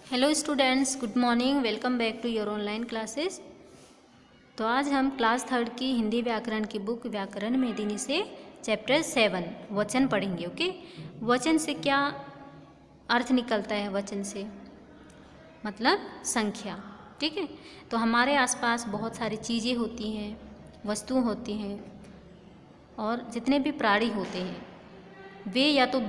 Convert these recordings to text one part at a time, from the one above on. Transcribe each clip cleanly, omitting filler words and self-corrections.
Hello students, good morning. Welcome back to your online classes. तो आज हम class third की हिंदी व्याकरण की बुक व्याकरण मेदिनी से चैप्टर 7 वचन पढ़ेंगे। ओके, वचन से क्या अर्थ निकलता है? वचन से मतलब संख्या। ठीक है, तो हमारे आसपास बहुत सारी चीज़ें होती हैं, वस्तु होती हैं और जितने भी प्राणी होते हैं वे या तो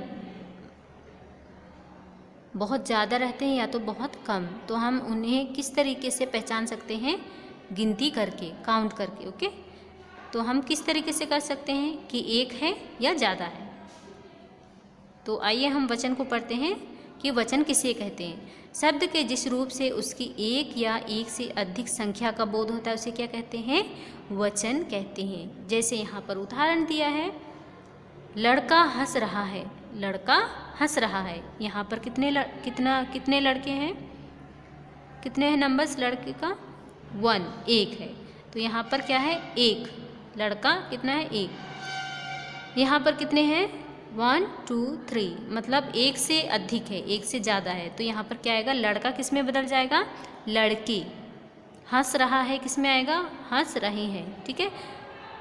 बहुत ज़्यादा रहते हैं या तो बहुत कम। तो हम उन्हें किस तरीके से पहचान सकते हैं? गिनती करके, काउंट करके। ओके, तो हम किस तरीके से कर सकते हैं कि एक है या ज़्यादा है। तो आइए हम वचन को पढ़ते हैं कि वचन किसे कहते हैं। शब्द के जिस रूप से उसकी एक या एक से अधिक संख्या का बोध होता है उसे क्या कहते हैं? वचन कहते हैं। जैसे यहाँ पर उदाहरण दिया है, लड़का हंस रहा है। लड़का हंस रहा है। यहाँ पर कितने लड़के हैं? कितने हैं नंबर्स लड़के का? 1, एक है। तो यहाँ पर क्या है? एक। लड़का कितना है? एक। यहाँ पर कितने हैं? 1 2 3, मतलब एक से अधिक है, एक से ज़्यादा है। तो यहाँ पर क्या आएगा? लड़का किस में बदल जाएगा? लड़की। हंस रहा है किस में आएगा? हंस रहे हैं। ठीक है,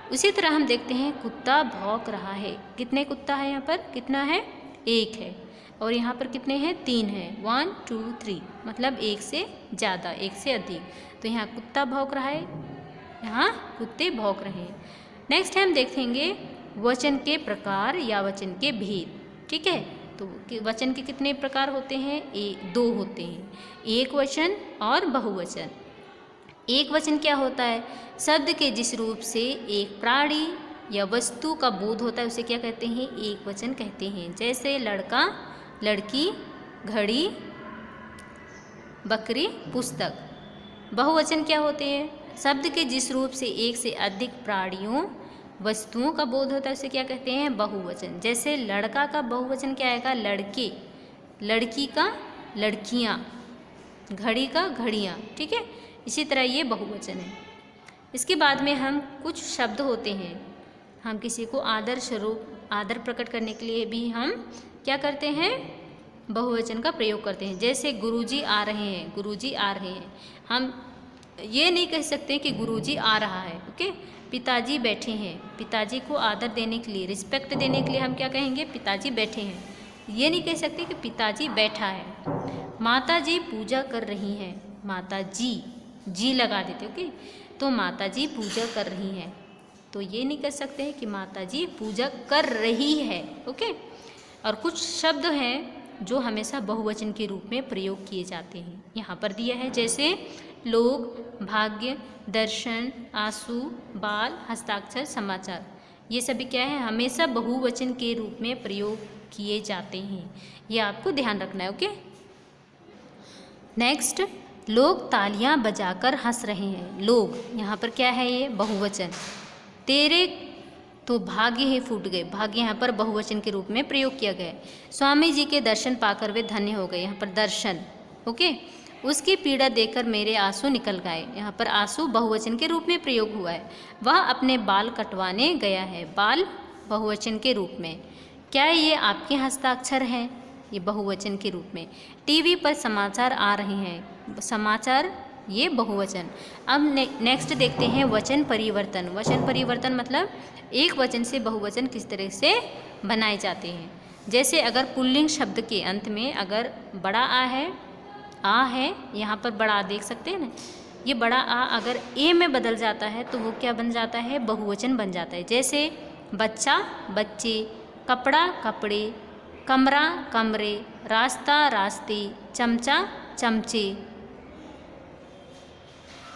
उसी तरह हम देखते हैं कुत्ता भौंक रहा है। कितने कुत्ता है यहाँ पर? कितना है? एक है। और यहाँ पर कितने हैं? 3 हैं। 1 2 3, मतलब एक से ज़्यादा, एक से अधिक। तो यहाँ कुत्ता भौंक रहा है, यहाँ कुत्ते भौंक रहे हैं। नेक्स्ट हम देखेंगे वचन के प्रकार या वचन के भेद। ठीक है, तो वचन के कितने प्रकार होते हैं? 2 होते हैं, एक वचन और बहुवचन। एक वचन क्या होता है? शब्द के जिस रूप से एक प्राणी या वस्तु का बोध होता है उसे क्या कहते हैं? एक वचन कहते हैं। जैसे लड़का, लड़की, घड़ी, बकरी, पुस्तक। बहुवचन क्या होते हैं? शब्द के जिस रूप से एक से अधिक प्राणियों, वस्तुओं का बोध होता है उसे क्या कहते हैं? बहुवचन। जैसे लड़का का बहुवचन क्या आएगा? लड़के, लड़की का लड़कियाँ, घड़ी का घड़ियाँ। ठीक है, इसी तरह ये बहुवचन है। इसके बाद में हम कुछ शब्द होते हैं, हम किसी को आदर स्वरूप आदर प्रकट करने के लिए भी हम क्या करते हैं? बहुवचन का प्रयोग करते हैं। जैसे गुरुजी आ रहे हैं, गुरुजी आ रहे हैं। हम ये नहीं कह सकते कि गुरुजी आ रहा है। ओके, पिताजी बैठे हैं। पिताजी को आदर देने के लिए, रिस्पेक्ट देने के लिए हम क्या कहेंगे? पिताजी बैठे हैं। ये नहीं कह सकते कि पिताजी बैठा है। माता जी पूजा कर रही हैं। माता जी लगा देते। ओके, तो माता जी पूजा कर रही हैं। तो ये नहीं कर सकते हैं कि माता जी पूजा कर रही है। ओके, और कुछ शब्द हैं जो हमेशा बहुवचन के रूप में प्रयोग किए जाते हैं, यहाँ पर दिया है। जैसे लोग, भाग्य, दर्शन, आंसू, बाल, हस्ताक्षर, समाचार। ये सभी क्या है? हमेशा बहुवचन के रूप में प्रयोग किए जाते हैं। ये आपको ध्यान रखना है। ओके, नेक्स्ट, लोग तालियां बजाकर हंस रहे हैं। लोग, यहाँ पर क्या है? ये बहुवचन। तेरे तो भाग्य ही फूट गए। भाग्य यहाँ पर बहुवचन के रूप में प्रयोग किया गया है। स्वामी जी के दर्शन पाकर वे धन्य हो गए। यहाँ पर दर्शन। ओके, उसकी पीड़ा देखकर मेरे आंसू निकल गए। यहाँ पर आंसू बहुवचन के रूप में प्रयोग हुआ है। वह अपने बाल कटवाने गया है। बाल बहुवचन के रूप में। क्या ये आपके हस्ताक्षर हैं? ये बहुवचन के रूप में। टीवी पर समाचार आ रहे हैं। समाचार, ये बहुवचन। अब नेक्स्ट देखते हैं वचन परिवर्तन। वचन परिवर्तन मतलब एक वचन से बहुवचन किस तरह से बनाए जाते हैं। जैसे अगर पुल्लिंग शब्द के अंत में अगर बड़ा आ है, यहाँ पर बड़ा आ देख सकते हैं ना, ये बड़ा आ अगर ए में बदल जाता है तो वो क्या बन जाता है? बहुवचन बन जाता है। जैसे बच्चा, बच्चे, कपड़ा, कपड़े, कमरा, कमरे, रास्ता, रास्ते, चमचा, चमचे,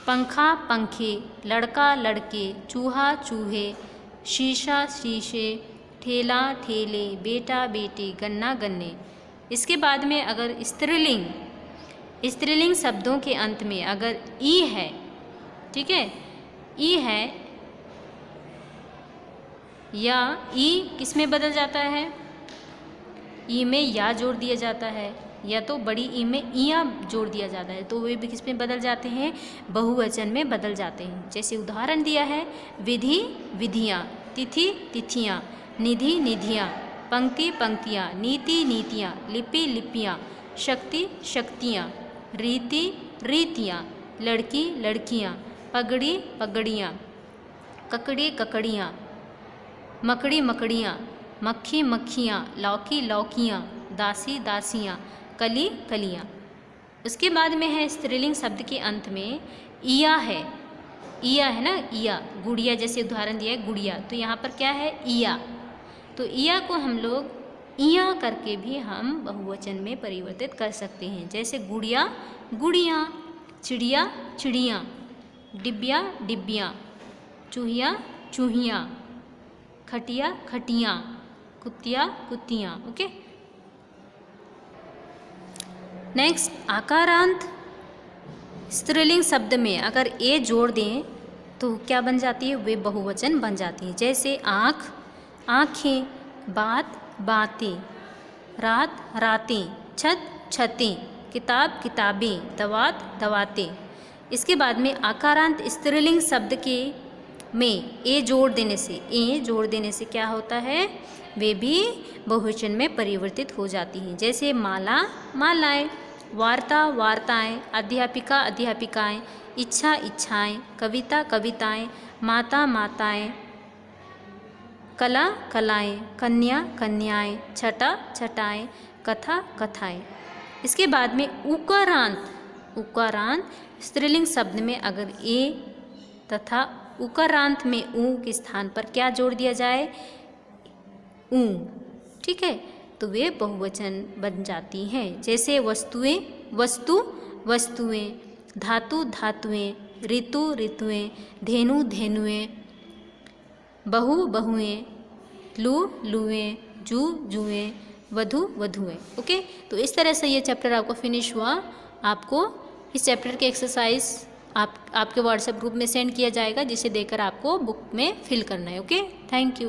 पंखा, पंखे, लड़का, लड़के, चूहा, चूहे, शीशा, शीशे, ठेला, ठेले, बेटा, बेटी, गन्ना, गन्ने। इसके बाद में अगर स्त्रीलिंग शब्दों के अंत में अगर ई है, ठीक है, ई है या ई किस में बदल जाता है? ई में या जोड़ दिया जाता है, या तो बड़ी ई में इया जोड़ दिया जाता है, तो वे भी किस में बदल जाते हैं? बहुवचन में बदल जाते हैं। जैसे उदाहरण दिया है, विधि, विधियाँ, तिथि, तिथियाँ, निधि, निधियाँ, पंक्ति, पंक्तियाँ, नीति, नीतियाँ, लिपि, लिपियाँ, शक्ति, शक्तियाँ। रीति रीतियाँ, लड़की लड़कियाँ, पगड़ी पगड़ियाँ, ककड़ी ककड़ियाँ, मकड़ी मकड़ियाँ, मक्खी मक्खियाँ, लौकी लौकियाँ, दासी दासियाँ, कली कलियाँ। उसके बाद में है स्त्रीलिंग शब्द के अंत में इया है। इया है ना, इया, गुड़िया जैसे उदाहरण दिया है गुड़िया, तो यहाँ पर क्या है इया। तो इया को हम लोग इया करके भी हम बहुवचन में परिवर्तित कर सकते हैं। जैसे गुड़िया गुड़ियाँ, चिड़िया चिड़ियाँ, डिब्बिया डिब्बियाँ, चूहिया चूहियाँ, खटिया खटियाँ, कुतिया कुतियाँ। ओके, नेक्स्ट आकारांत स्त्रीलिंग शब्द में अगर ए जोड़ दें तो क्या बन जाती है, वे बहुवचन बन जाती है। जैसे आँख आँखें, बात बातें, रात रातें, छत छतें, किताब किताबें, दवात दवातें। इसके बाद में आकारांत स्त्रीलिंग शब्द के में ए जोड़ देने से क्या होता है, वे भी बहुवचन में परिवर्तित हो जाती हैं। जैसे माला मालाएं, वार्ता वार्ताएं, अध्यापिका अध्यापिकाएं, इच्छा इच्छाएं, कविता कविताएं, माता माताएं, कला कलाएं, कन्या कन्याएं, छटा छटाएं, कथा कथाएं। इसके बाद में उकारांत स्त्रीलिंग शब्द में अगर ए तथा उकारांत में ऊ के स्थान पर क्या जोड़ दिया जाए, ऊ, ठीक है, तो वे बहुवचन बन जाती हैं। जैसे वस्तुएं वस्तु वस्तुएं, धातु धातुएं, ऋतु ऋतुएं, धेनु धेनुएं, बहु बहुएं, लू लुएं, जू जुएं, वधु वधुएं। ओके, तो इस तरह से ये चैप्टर आपको फिनिश हुआ। आपको इस चैप्टर के एक्सरसाइज आपके व्हाट्सएप ग्रुप में सेंड किया जाएगा, जिसे देकर आपको बुक में फिल करना है। Okay, thank you.